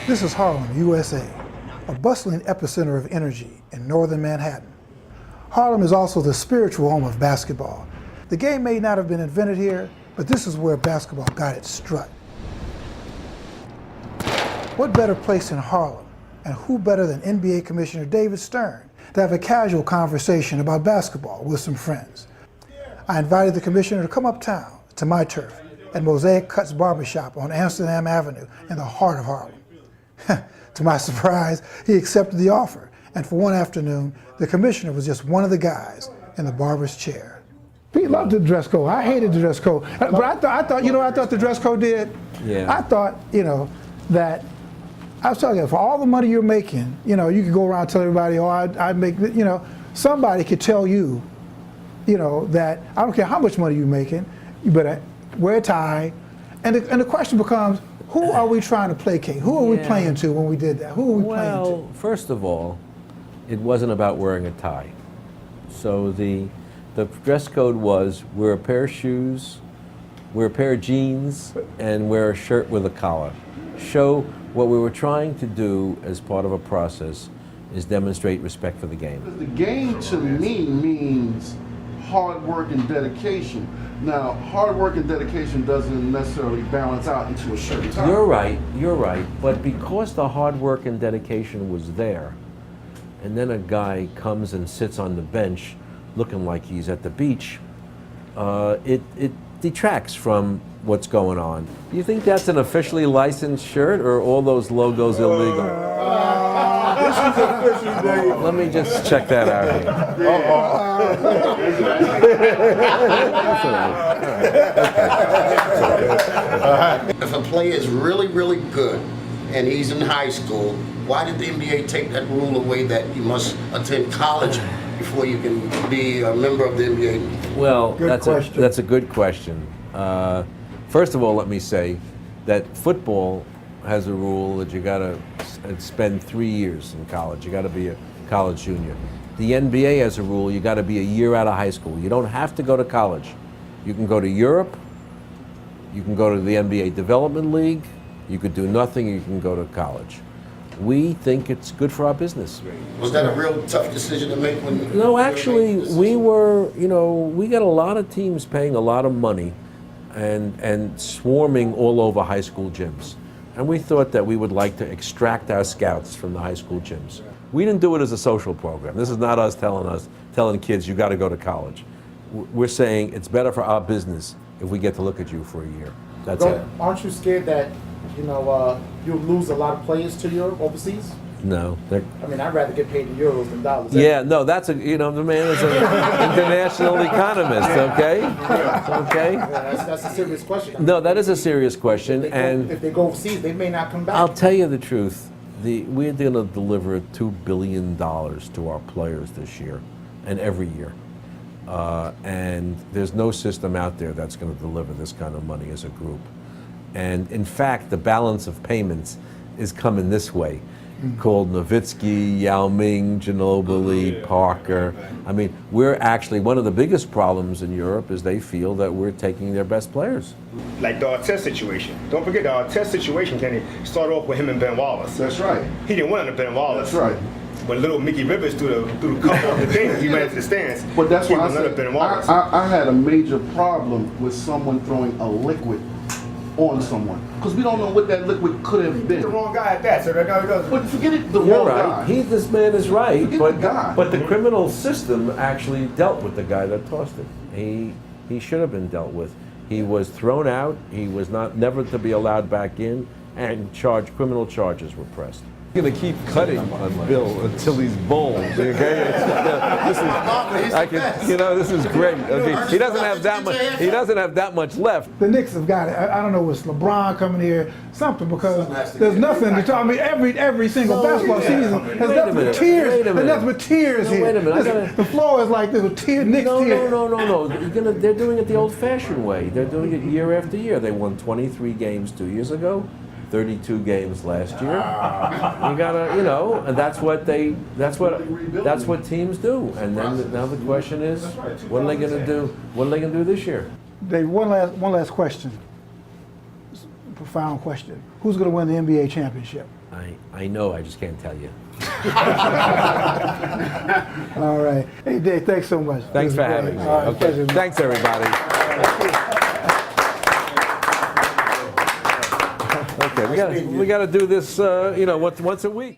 This is Harlem, USA, a bustling epicenter of energy in northern Manhattan. Harlem is also the spiritual home of basketball. The game may not have been invented here, but this is where basketball got its strut. What better place in Harlem, and who better than NBA Commissioner David Stern, to have a casual conversation about basketball with some friends. I invited the commissioner to come uptown to my turf at Mosaic Cuts Barbershop on Amsterdam Avenue in the heart of Harlem. To my surprise, he accepted the offer, and for one afternoon, the commissioner was just one of the guys in the barber's chair. He loved the dress code. I hated the dress code. But I thought, you know what I thought the dress code did? Yeah. I thought, that, I was telling you, for all the money you're making, you could go around telling everybody, oh, I make, somebody could tell you, that I don't care how much money you're making, you better wear a tie. And the question becomes, who are we trying to placate? Who are we playing to when we did that? Who are we playing to? Well, first of all, it wasn't about wearing a tie. So the dress code was wear a pair of shoes, wear a pair of jeans, and wear a shirt with a collar. Show what we were trying to do as part of a process is demonstrate respect for the game. The game to me means hard work and dedication. Now, hard work and dedication doesn't necessarily balance out into a shirt and tie. You're right, but because the hard work and dedication was there, and then a guy comes and sits on the bench looking like he's at the beach, it detracts from what's going on. Do you think that's an officially licensed shirt, or are all those logos illegal? This is official, Dave. Let me just check that out here. If a player is really, really good and he's in high school, why did the NBA take that rule away that you must attend college before you can be a member of the NBA? Well, that's a good question. First of all, let me say that football has a rule that you got to spend 3 years in college. You got to be a college junior. The NBA has a rule, you got to be a year out of high school. You don't have to go to college. You can go to Europe, you can go to the NBA Development League, you could do nothing, you can go to college. We think it's good for our business. Was that a real tough decision to make when? No, actually, we got a lot of teams paying a lot of money and swarming all over high school gyms. And we thought that we would like to extract our scouts from the high school gyms. We didn't do it as a social program. This is not us telling kids you got to go to college. We're saying it's better for our business if we get to look at you for a year. That's it. Aren't you scared that you'll lose a lot of players to Europe overseas? No. I mean, I'd rather get paid in euros than dollars. Yeah, no, that's the man is an international economist, okay? Okay? Yeah, that's a serious question. No, that is a serious question. If they go overseas, they may not come back. I'll tell you the truth. We're going to deliver $2 billion to our players this year and every year. And there's no system out there that's going to deliver this kind of money as a group. And in fact, the balance of payments is coming this way, called Nowitzki, Yao Ming, Ginobili, Parker. I mean, we're actually, one of the biggest problems in Europe is they feel that we're taking their best players. Like the Artest situation. Don't forget the Artest situation, Kenny, started off with him and Ben Wallace. That's right. He didn't win under Ben Wallace. That's right. When little Mickey Rivers threw the cup off the thing, he ran to the stands. But that's he why I was under said Ben Wallace. I had a major problem with someone throwing a liquid on someone, because we don't know what that liquid could have been. The wrong guy at that, so that guy does. But forget it, the You're wrong right. guy. This man is right, Forget the guy. but the criminal system actually dealt with the guy that tossed it. He should have been dealt with. He was thrown out. He was never to be allowed back in, and criminal charges were pressed. I'm going to keep cutting on Bill until he's bald. Okay, this is great. Okay, he doesn't have that much. He doesn't have that much left. The Knicks have got it. I don't know, it's LeBron coming here, something, because there's nothing to talk. I mean, every single basketball season has nothing but tears. There's nothing but tears here. Wait a minute. The floor is like this with tears. Knicks tears. No. They're doing it the old-fashioned way. They're doing it year after year. They won 23 games 2 years ago. 32 games last year. You gotta, and that's what teams do. And then now the question is, what are they gonna do? What are they gonna do this year? Dave, one last question. Profound question. Who's gonna win the NBA championship? I know, I just can't tell you. All right. Hey, Dave, thanks so much. Thanks This for was having great. me. All right, Okay. pleasure. Thanks, everybody. Okay, we got to do this, once a week.